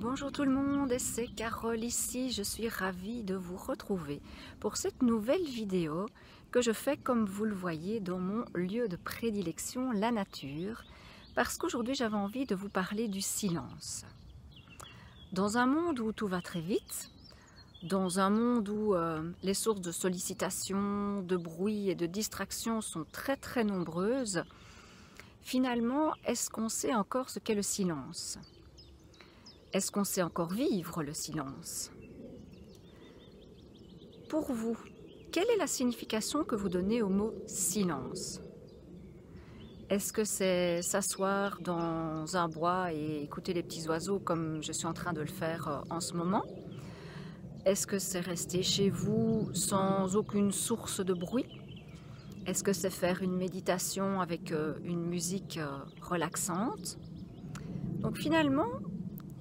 Bonjour tout le monde, c'est Carole ici, je suis ravie de vous retrouver pour cette nouvelle vidéo que je fais comme vous le voyez dans mon lieu de prédilection, la nature, parce qu'aujourd'hui j'avais envie de vous parler du silence. Dans un monde où tout va très vite, dans un monde où les sources de sollicitation, de bruit et de distraction sont très nombreuses, finalement, est-ce qu'on sait encore ce qu'est le silence ? Est-ce qu'on sait encore vivre le silence? Pour vous, quelle est la signification que vous donnez au mot silence? Est-ce que c'est s'asseoir dans un bois et écouter les petits oiseaux comme je suis en train de le faire en ce moment? Est-ce que c'est rester chez vous sans aucune source de bruit? Est-ce que c'est faire une méditation avec une musique relaxante? Donc finalement,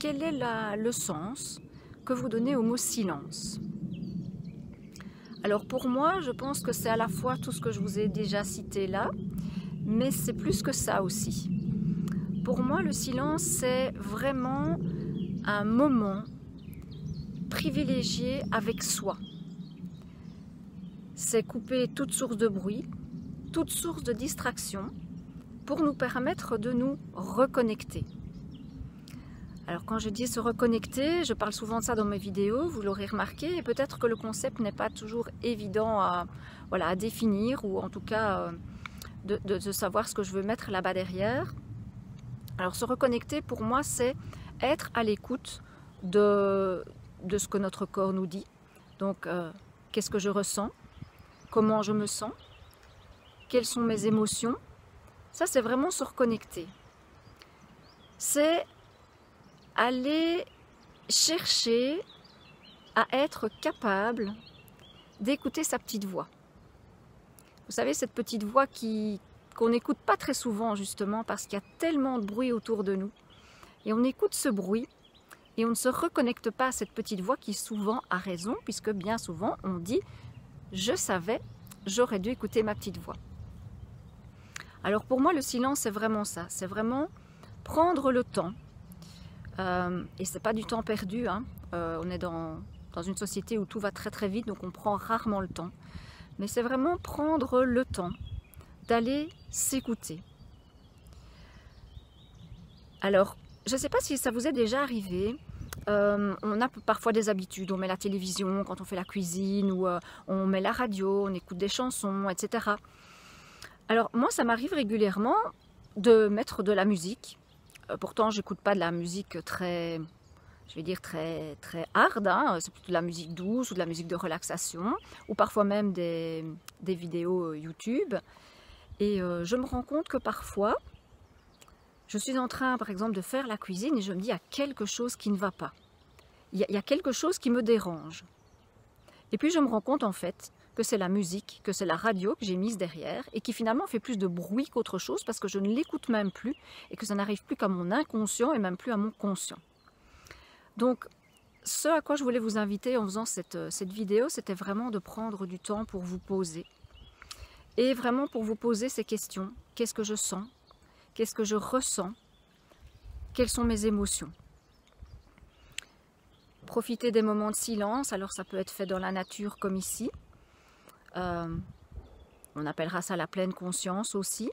quel est le sens que vous donnez au mot silence? Alors pour moi, je pense que c'est à la fois tout ce que je vous ai déjà cité là, mais c'est plus que ça aussi. Pour moi, le silence, c'est vraiment un moment privilégié avec soi. C'est couper toute source de bruit, toute source de distraction, pour nous permettre de nous reconnecter. Alors quand je dis se reconnecter, je parle souvent de ça dans mes vidéos, vous l'aurez remarqué, et peut-être que le concept n'est pas toujours évident à définir, ou en tout cas de savoir ce que je veux mettre là-bas derrière. Alors se reconnecter pour moi, c'est être à l'écoute de ce que notre corps nous dit. Donc qu'est-ce que je ressens? Comment je me sens? Quelles sont mes émotions? Ça, c'est vraiment se reconnecter. C'est aller chercher à être capable d'écouter sa petite voix. Vous savez, cette petite voix qu'on n'écoute pas très souvent justement parce qu'il y a tellement de bruit autour de nous. Et on écoute ce bruit et on ne se reconnecte pas à cette petite voix qui souvent a raison, puisque bien souvent on dit « je savais, j'aurais dû écouter ma petite voix ». Alors pour moi, le silence, c'est vraiment ça. C'est vraiment prendre le temps. Et c'est pas du temps perdu, hein. On est dans une société où tout va très vite, donc on prend rarement le temps. Mais c'est vraiment prendre le temps d'aller s'écouter. Alors, je ne sais pas si ça vous est déjà arrivé, on a parfois des habitudes, on met la télévision quand on fait la cuisine, ou on met la radio, on écoute des chansons, etc. Alors moi, ça m'arrive régulièrement de mettre de la musique. Pourtant, j'écoute pas de la musique très hard, hein. C'est plutôt de la musique douce ou de la musique de relaxation, ou parfois même des vidéos YouTube. Et je me rends compte que parfois, je suis en train, par exemple, de faire la cuisine et je me dis, il y a quelque chose qui ne va pas. Il y a quelque chose qui me dérange. Et puis je me rends compte en fait que c'est la musique, que c'est la radio que j'ai mise derrière et qui finalement fait plus de bruit qu'autre chose parce que je ne l'écoute même plus et que ça n'arrive plus qu'à mon inconscient et même plus à mon conscient. Donc, ce à quoi je voulais vous inviter en faisant cette vidéo, c'était vraiment de prendre du temps pour vous poser. Et vraiment pour vous poser ces questions. Qu'est-ce que je sens? Qu'est-ce que je ressens? Quelles sont mes émotions? Profitez des moments de silence, alors ça peut être fait dans la nature comme ici. On appellera ça la pleine conscience aussi.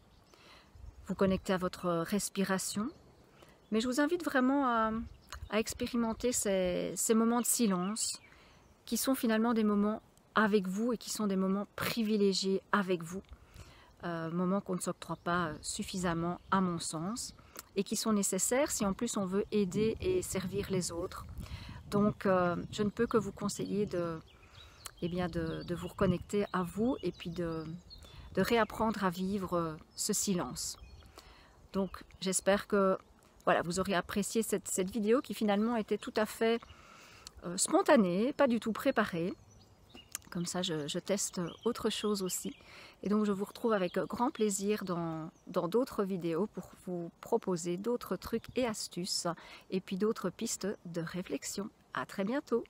Vous connectez à votre respiration. Mais je vous invite vraiment à expérimenter ces moments de silence qui sont finalement des moments avec vous et qui sont des moments privilégiés avec vous. Moments qu'on ne s'octroie pas suffisamment à mon sens et qui sont nécessaires si en plus on veut aider et servir les autres. Donc je ne peux que vous conseiller de vous reconnecter à vous et puis de réapprendre à vivre ce silence. Donc j'espère que vous aurez apprécié cette vidéo qui finalement était tout à fait spontanée, pas du tout préparée. Comme ça je teste autre chose aussi. Et donc je vous retrouve avec grand plaisir dans d'autres vidéos pour vous proposer d'autres trucs et astuces et puis d'autres pistes de réflexion. À très bientôt!